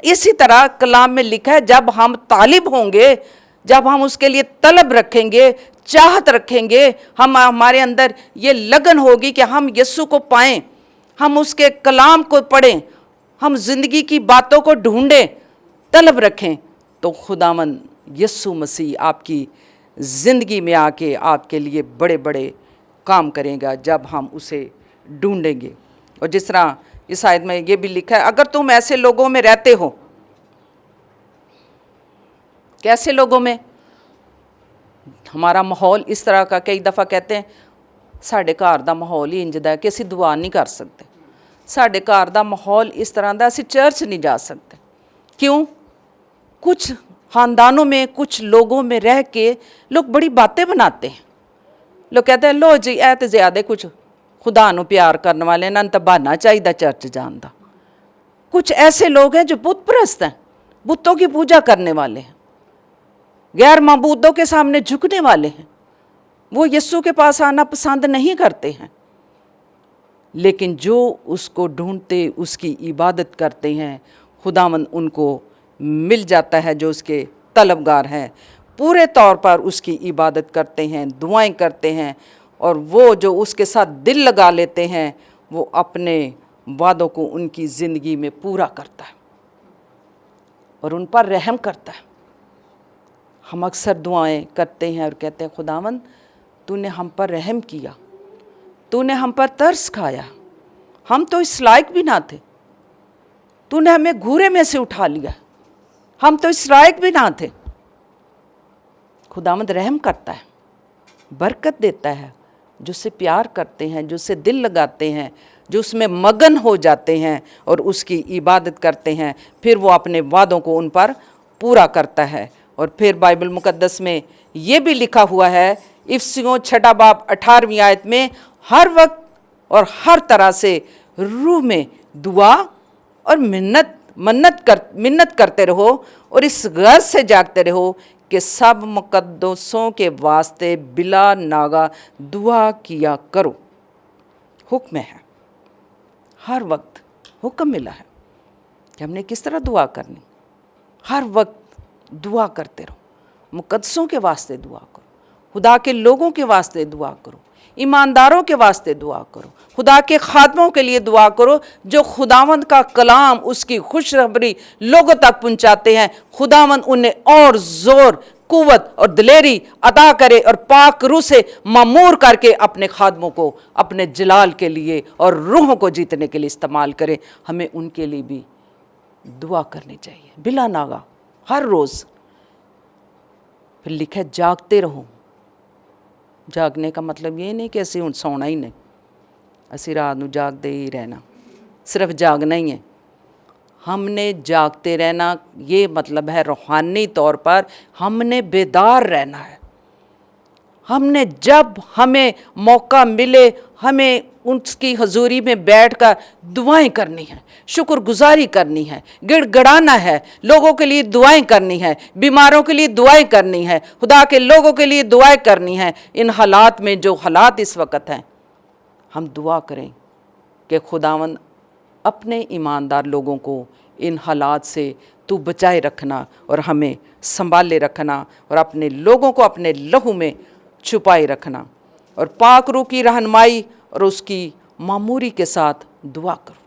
B: इसी तरह कलाम में लिखा है, जब हम तालिब होंगे, जब हम उसके लिए तलब रखेंगे, चाहत रखेंगे, हमारे अंदर ये लगन होगी कि हम यीशु को पाएं, हम उसके कलाम को पढ़ें, हम ज़िंदगी की बातों को ढूंढें, तलब रखें, तो खुदावंद यीशु मसीह आपकी ज़िंदगी में आके आपके लिए बड़े बड़े काम करेगा जब हम उसे ढूंढेंगे। और जिस तरह इस आयत में ये भी लिखा है, अगर तुम ऐसे लोगों में रहते हो, कैसे लोगों में? हमारा माहौल इस तरह का, कई दफ़ा कहते हैं साढ़े घर दा माहौल ही इंज दा कि असीं दुआ नहीं कर सकते, साढ़े घर दा माहौल इस तरह दा असीं चर्च नहीं जा सकते। क्यों? कुछ ख़ानदानों में, कुछ लोगों में रह के लोग बड़ी बातें बनाते हैं। लोग कहते हैं लो जी ऐ तो ज़्यादा कुछ खुदा नूं प्यार करने वाले, इन्हां नूं तां बहाना चाहिए चर्च जान दा। कुछ ऐसे लोग हैं जो बुत परस्त हैं, बुतों की पूजा करने वाले हैं, गैर मबूदों के सामने झुकने वाले हैं। वो यीशु के पास आना पसंद नहीं करते हैं, लेकिन जो उसको ढूंढते, उसकी इबादत करते हैं, खुदावंद उनको मिल जाता है। जो उसके तलबगार हैं पूरे तौर पर उसकी इबादत करते हैं, दुआएं करते हैं, और वो जो उसके साथ दिल लगा लेते हैं वो अपने वादों को उनकी ज़िंदगी में पूरा करता है और उन पर रहम करता है। हम अक्सर दुआएं करते हैं और कहते हैं खुदावंद तूने हम पर रहम किया, तूने हम पर तरस खाया, हम तो इस लायक भी ना थे, तूने हमें घूरे में से उठा लिया, हम तो इस लायक भी ना थे। खुदावंद रहम करता है, बरकत देता है। जो उससे प्यार करते हैं, जो उससे दिल लगाते हैं, जो उसमें मगन हो जाते हैं और उसकी इबादत करते हैं, फिर वो अपने वादों को उन पर पूरा करता है। और फिर बाइबल मुकद्दस में ये भी लिखा हुआ है, इफिसियों 6 बाब 18वीं आयत में, हर वक्त और हर तरह से रूह में दुआ और मिन्नत करते रहो और इस गर्ज से जागते रहो कि सब मुकद्दसों के वास्ते बिला नागा दुआ किया करो। हुक्म है, हर वक्त हुक्म मिला है कि हमने किस तरह दुआ करनी। हर वक्त दुआ करते रहो, मुकद्दसों के वास्ते दुआ करो, खुदा के लोगों के वास्ते दुआ करो, ईमानदारों के वास्ते दुआ करो, खुदा के खादमों के लिए दुआ करो जो खुदावंद का कलाम, उसकी खुशखबरी लोगों तक पहुंचाते हैं। खुदावंद उन्हें और ज़ोर, कुव्वत और दिलेरी अता करे और पाक रूह से मामूर करके अपने खादमों को अपने जलाल के लिए और रूहों को जीतने के लिए इस्तेमाल करे। हमें उनके लिए भी दुआ करनी चाहिए बिला नागा, हर रोज़। फिर लिखा है जागते रहो। जागने का मतलब ये नहीं कि असी हुण सौना ही नहीं, असी रात नूं जागते ही रहना, सिर्फ जागना ही है। हमने जागते रहना, ये मतलब है रूहानी तौर पर हमने बेदार रहना है। हमने जब हमें मौका मिले, हमें उसकी हजूरी में बैठकर दुआएं करनी है, शुक्रगुजारी करनी है, गिड़गिड़ाना है, लोगों के लिए दुआएं करनी है, बीमारों के लिए दुआएं करनी है, खुदा के लोगों के लिए दुआएं करनी है। इन हालात में, जो हालात इस वक्त हैं, हम दुआ करें कि खुदावंद अपने ईमानदार लोगों को इन हालात से तू बचाए रखना और हमें संभाले रखना और अपने लोगों को अपने लहू में छुपाए रखना। और पाक रूह की रहनुमाई और उसकी मामूरी के साथ दुआ करो।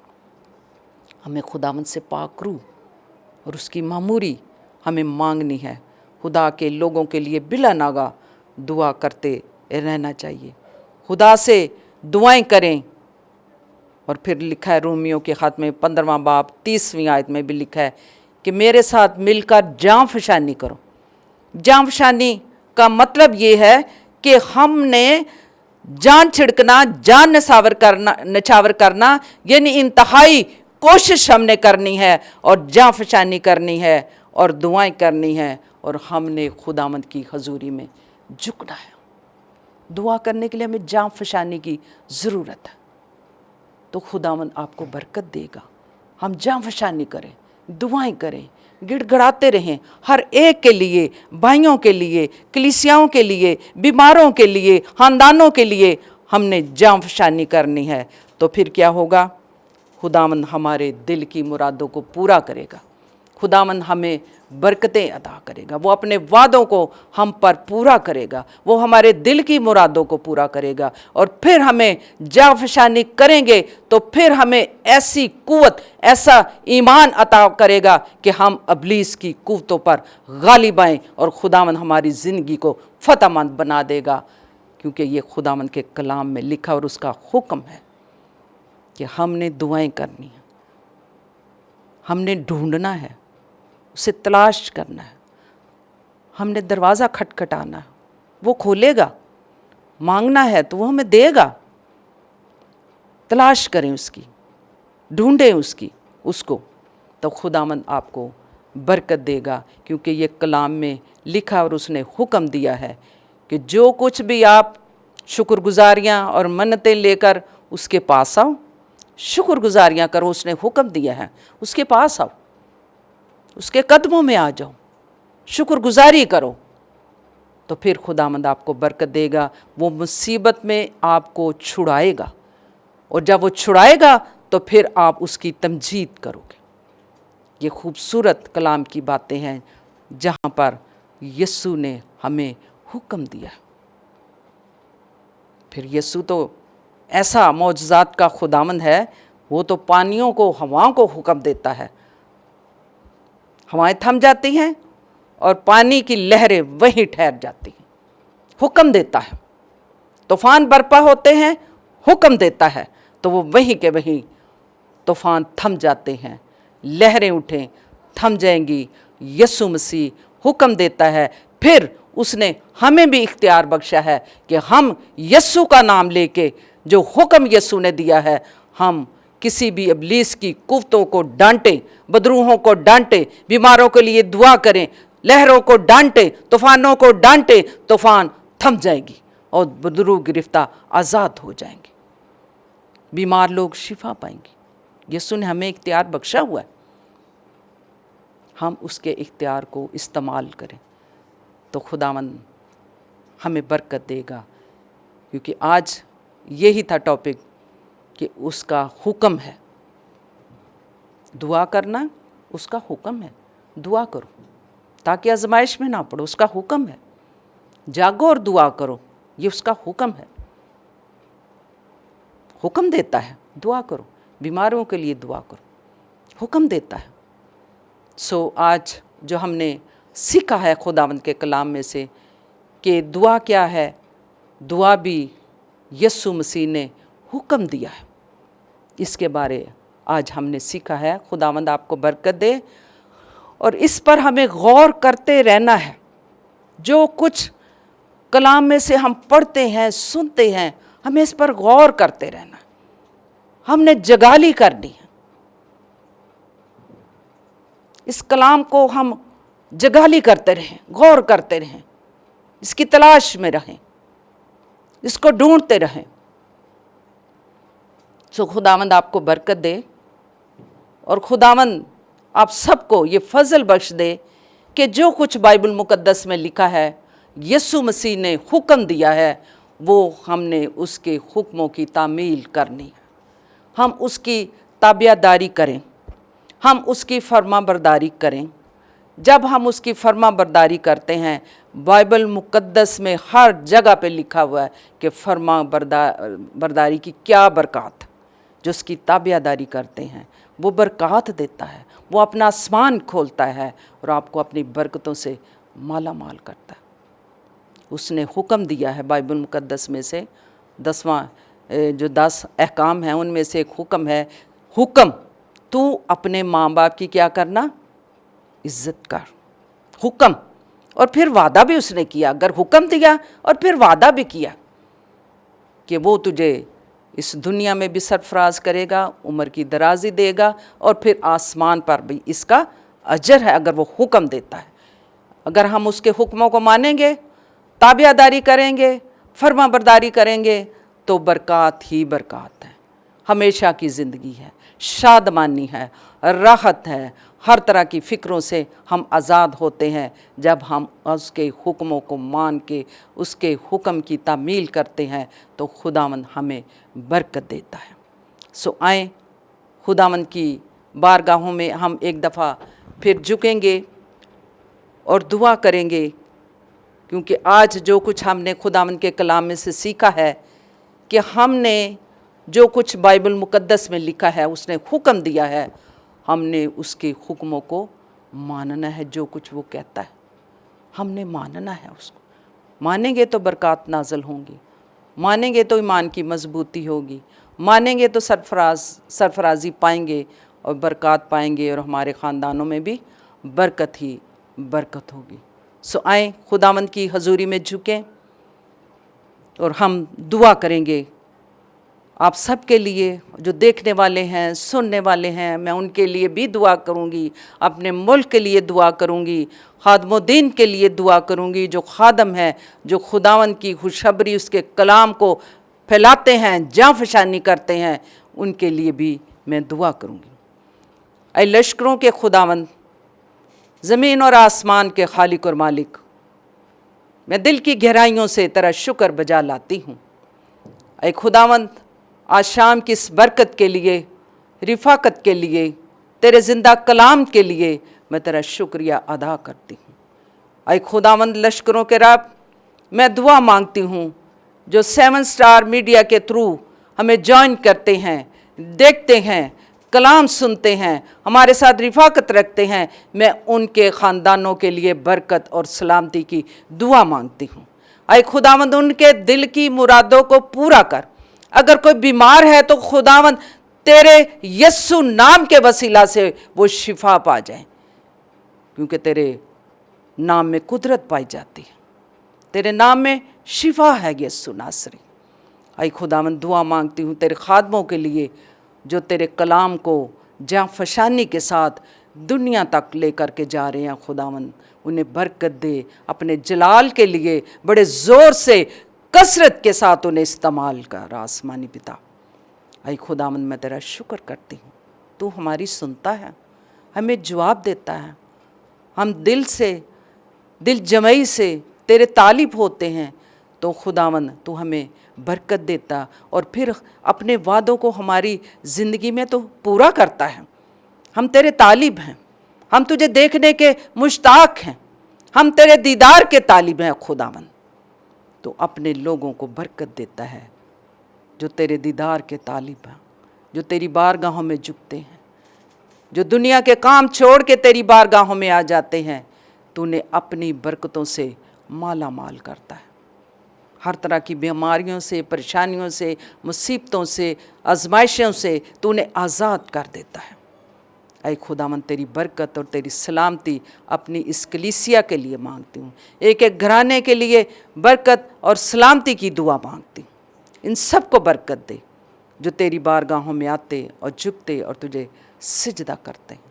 B: हमें खुदावंद से पाक रूह और उसकी मामूरी हमें मांगनी है। खुदा के लोगों के लिए बिला नागा दुआ करते रहना चाहिए। खुदा से दुआएं करें। और फिर लिखा है रोमियो के ख़त में 15वां बाब 30वीं आयत में भी लिखा है कि मेरे साथ मिलकर जान फशानी करो। जान फशानी का मतलब ये है कि हमने जान छिड़कना, जान नछावर करना, यानी इंतहाई कोशिश हमने करनी है और जान फशानी करनी है और दुआएं करनी है और हमने खुदावंद की हजूरी में झुकना है। दुआ करने के लिए हमें जान फशानी की ज़रूरत है, तो खुदावंद आपको बरकत देगा। हम जान फशानी करें, दुआएं करें, गिड़गिड़ाते रहें, हर एक के लिए, भाइयों के लिए, कलीसियाओं के लिए, बीमारों के लिए, ख़ानदानों के लिए हमने जान फशानी करनी है। तो फिर क्या होगा? खुदावंद हमारे दिल की मुरादों को पूरा करेगा। खुदावंद हमें बरकतें अता करेगा, वो अपने वादों को हम पर पूरा करेगा, वो हमारे दिल की मुरादों को पूरा करेगा। और फिर हमें जाफशानी करेंगे तो फिर हमें ऐसी कुव्वत, ऐसा ईमान अता करेगा कि हम इब्लीस की कुव्वतों पर गालिब आएं और खुदावंद हमारी ज़िंदगी को फतहमंद बना देगा, क्योंकि ये खुदावंद के कलाम में लिखा और उसका हुक्म है कि हमने दुआएं करनी है, हमने ढूंढना है, उसे तलाश करना है, हमने दरवाज़ा खटखटाना है, वो खोलेगा, मांगना है तो वो हमें देगा। तलाश करें उसकी, ढूंढें उसको तो खुदावंद आपको बरकत देगा, क्योंकि ये कलाम में लिखा और उसने हुक्म दिया है कि जो कुछ भी आप शुक्रगुजारियाँ और मन्नतें लेकर उसके पास आओ, शुक्रगुजारियाँ करो, उसने हुक्म दिया है, उसके पास आओ, उसके कदमों में आ जाओ, शुक्रगुजारी करो, तो फिर खुदावंद आपको बरकत देगा। वो मुसीबत में आपको छुड़ाएगा, और जब वो छुड़ाएगा तो फिर आप उसकी तमजीद करोगे। ये खूबसूरत कलाम की बातें हैं जहाँ पर यीशु ने हमें हुक्म दिया। फिर यीशु तो ऐसा मौजज़ात का खुदावंद है, वो तो पानियों को, हवाओं को हुक्म देता है, हवाएं थम जाती हैं और पानी की लहरें वहीं ठहर जाती हैं, हुक्म देता है। तूफान बरपा होते हैं, हुक्म देता है तो वो वहीं के वहीं तूफान थम जाते हैं, लहरें उठें थम जाएंगी। यीशु मसीह हुक्म देता है, फिर उसने हमें भी इख्तियार बख्शा है कि हम यीशु का नाम लेके, जो हुक्म यीशु ने दिया है, हम किसी भी इब्लीस की कुव्वतों को डांटें, बदरूहों को डांटें, बीमारों के लिए दुआ करें, लहरों को डांटें, तूफानों को डांटें, तूफान थम जाएगी और बदरूह गिरफ्तार आज़ाद हो जाएंगे, बीमार लोग शिफा पाएंगे। यीशु ने हमें इख्तियार बख्शा हुआ है, हम उसके इख्तियार को इस्तेमाल करें तो खुदावंद हमें बरकत देगा। क्योंकि आज यही था टॉपिक कि उसका हुक्म है, दुआ करना उसका हुक्म है, दुआ करो ताकि आजमाइश में ना पड़ो, उसका हुक्म है। जागो और दुआ करो, ये उसका हुक्म है, हुक्म देता है दुआ करो, बीमारों के लिए दुआ करो, हुक्म देता है। सो आज जो हमने सीखा है खुदावंद के कलाम में से कि दुआ क्या है, दुआ भी यीशु मसीह ने हुक्म दिया है, इसके बारे आज हमने सीखा है। खुदावंद आपको बरकत दे और इस पर हमें गौर करते रहना है। जो कुछ कलाम में से हम पढ़ते हैं, सुनते हैं, हमें इस पर गौर करते रहना, हमने जगाली करनी है। इस कलाम को हम जगाली करते रहें, गौर करते रहें, इसकी तलाश में रहें, इसको ढूंढते रहें। सो खुदावंद आपको बरकत दे और खुदावंद आप सबको ये फजल बख्श दे कि जो कुछ बाइबल मुकद्दस में लिखा है, यीशु मसीह ने हुक्म दिया है, वो हमने उसके हुक्मों की तामील करनी है, हम उसकी ताबियादारी करें, हम उसकी फर्माबरदारी करें। जब हम उसकी फर्माबरदारी करते हैं, बाइबल मुकद्दस में हर जगह पे लिखा हुआ है कि फर्माबरदारी की क्या बरकत, जो उसकी ताबियादारी करते हैं वो बरकत देता है, वो अपना आसमान खोलता है और आपको अपनी बरकतों से माला माल करता है। उसने हुक्म दिया है बाइबल मुकद्दस में से 10 अहकाम हैं, उनमें से एक हुक्म है, हुक्म तू अपने माँ बाप की क्या करना, इज्जत कर। हुक्म, और फिर वादा भी उसने किया, अगर हुक्म दिया और फिर वादा भी किया कि वो तुझे इस दुनिया में भी सरफराज करेगा, उम्र की दराजी देगा और फिर आसमान पर भी इसका अजर है अगर वो हुक्म देता है। अगर हम उसके हुक्मों को मानेंगे, ताबियादारी करेंगे, फर्माबरदारी करेंगे तो बरकत ही बरकत है, हमेशा की ज़िंदगी है, शादमानी है, राहत है, हर तरह की फ़िक्रों से हम आज़ाद होते हैं जब हम उसके हुक्मों को मान के उसके हुक्म की तामील करते हैं तो खुदावंद हमें बरकत देता है। सो आए खुदावंद की बारगाहों में हम एक दफ़ा फिर झुकेंगे और दुआ करेंगे, क्योंकि आज जो कुछ हमने खुदावंद के कलाम में से सीखा है कि हमने जो कुछ बाइबल मुकद्दस में लिखा है, उसने हुक्म दिया है, हमने उसके हुक्मों को मानना है। जो कुछ वो कहता है हमने मानना है उसको। मानेंगे तो बरकत नाज़िल होंगी, मानेंगे तो ईमान की मजबूती होगी, मानेंगे तो सरफराजी पाएंगे और बरकत पाएंगे, और हमारे ख़ानदानों में भी बरकत ही बरकत होगी। सो आएँ खुदावंद की हजूरी में झुकें और हम दुआ करेंगे आप सब के लिए, जो देखने वाले हैं, सुनने वाले हैं। मैं उनके लिए भी दुआ करूंगी, अपने मुल्क के लिए दुआ करूंगी, खादमुद्दीन के लिए दुआ करूंगी, जो खादम है, जो खुदावंद की खुशखबरी उसके कलाम को फैलाते हैं, जाँ फशानी करते हैं, उनके लिए भी मैं दुआ करूंगी। ऐ लश्करों के खुदावंद, ज़मीन और आसमान के खालिक और मालिक, मैं दिल की गहराइयों से तेरा शुक्र बजा लाती हूँ। ऐ खुदावंद, आज शाम की इस बरकत के लिए, रिफाकत के लिए, तेरे ज़िंदा कलाम के लिए मैं तेरा शुक्रिया अदा करती हूँ। ऐ खुदावंद लश्करों के रब, मैं दुआ मांगती हूँ, जो 7 स्टार मीडिया के थ्रू हमें ज्वाइन करते हैं, देखते हैं, कलाम सुनते हैं, हमारे साथ रिफाकत रखते हैं, मैं उनके ख़ानदानों के लिए बरकत और सलामती की दुआ मांगती हूँ। ऐ खुदावंद, उनके दिल की मुरादों को पूरा कर। अगर कोई बीमार है तो खुदावंद तेरे यस्सु नाम के वसीला से वो शिफा पा जाए, क्योंकि तेरे नाम में कुदरत पाई जाती है, तेरे नाम में शिफा है यस्सु नासरी। ऐ खुदावंद, दुआ मांगती हूँ तेरे खादमों के लिए, जो तेरे कलाम को जाँ फशानी के साथ दुनिया तक लेकर के जा रहे हैं। खुदावंद, उन्हें बरकत दे, अपने जलाल के लिए बड़े ज़ोर से कसरत के साथ उन्हें इस्तेमाल कर आसमानी पिता। ऐ खुदावंद, मैं तेरा शुक्र करती हूँ, तू हमारी सुनता है, हमें जवाब देता है। हम दिल जमई से तेरे तालिब होते हैं तो खुदावंद तू हमें बरकत देता, और फिर अपने वादों को हमारी ज़िंदगी में तो पूरा करता है। हम तेरे तालिब हैं, हम तुझे देखने के मुश्ताक हैं, हम तेरे दीदार के तालिब हैं। खुदावंद, तो अपने लोगों को बरकत देता है, जो तेरे दीदार के तालिब हैं, जो तेरी बारगाहों में झुकते हैं, जो दुनिया के काम छोड़ के तेरी बारगाहों में आ जाते हैं। तूने अपनी बरकतों से माला माल करता है, हर तरह की बीमारियों से, परेशानियों से, मुसीबतों से, आजमाइशों से तूने आज़ाद कर देता है। ऐ खुदावंद, तेरी बरकत और तेरी सलामती अपनी इस कलीसिया के लिए मांगती हूँ। एक एक घराने के लिए बरकत और सलामती की दुआ मांगती हूँ। इन सब को बरकत दे, जो तेरी बारगाहों में आते और झुकते और तुझे सिजदा करते हैं।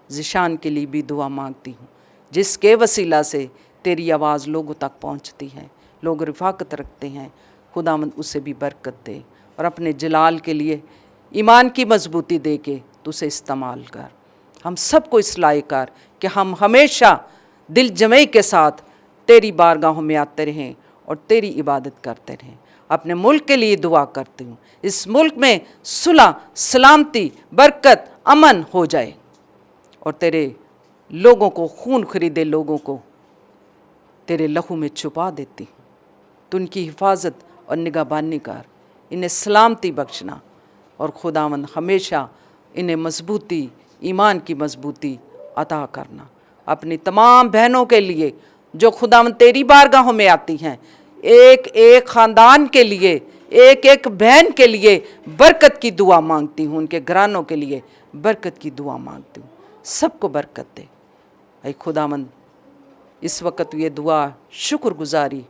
B: ज़िशान के लिए भी दुआ मांगती हूँ, जिसके वसीला से तेरी आवाज़ लोगों तक पहुँचती है, लोग रिफाकत रखते हैं। खुदावंद, उसे भी बरकत दे, और अपने जलाल के लिए ईमान की मजबूती दे के तुझे इस्तेमाल कर। हम सबको इस लायक कर कि हम हमेशा दिल जमई के साथ तेरी बारगाहों में आते रहें और तेरी इबादत करते रहें। अपने मुल्क के लिए दुआ करती हूँ, इस मुल्क में सुलह, सलामती, बरकत, अमन हो जाए, और तेरे लोगों को, खून खरीदे लोगों को तेरे लहू में छुपा देती हूँ। तो उनकी हिफाजत और निगहबानी कर, इन्हें सलामती बख्शना, और खुदावंद हमेशा इन्हें मजबूती, ईमान की मजबूती अता करना। अपनी तमाम बहनों के लिए जो खुदावंद तेरी बारगाहों में आती हैं, एक एक ख़ानदान के लिए, एक एक बहन के लिए बरकत की दुआ मांगती हूँ, उनके घरानों के लिए बरकत की दुआ मांगती हूँ। सबको बरकत दे। ऐ खुदावंद, इस वक्त ये दुआ शुक्रगुजारी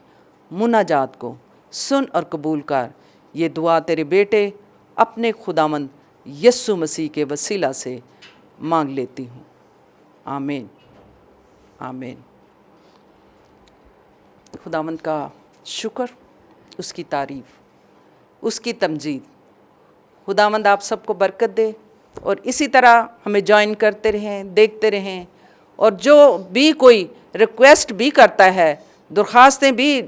B: मुनाजात को सुन और कबूल कर। ये दुआ तेरे बेटे अपने खुदावंद यस्सु मसीह के वसीला से मांग लेती हूँ। आमीन, आमीन। खुदावंद का शुक्र, उसकी तारीफ़, उसकी तमजीद। खुदावंद आप सबको बरकत दे, और इसी तरह हमें ज्वाइन करते रहें, देखते रहें, और जो भी कोई रिक्वेस्ट भी करता है, दरख्वास्तें भी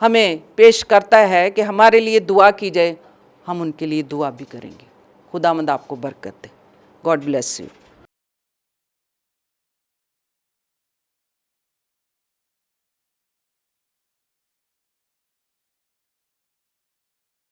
B: हमें पेश करता है कि हमारे लिए दुआ की जाए, हम उनके लिए दुआ भी करेंगे। खुदावंद आपको बरकत दे। God bless you.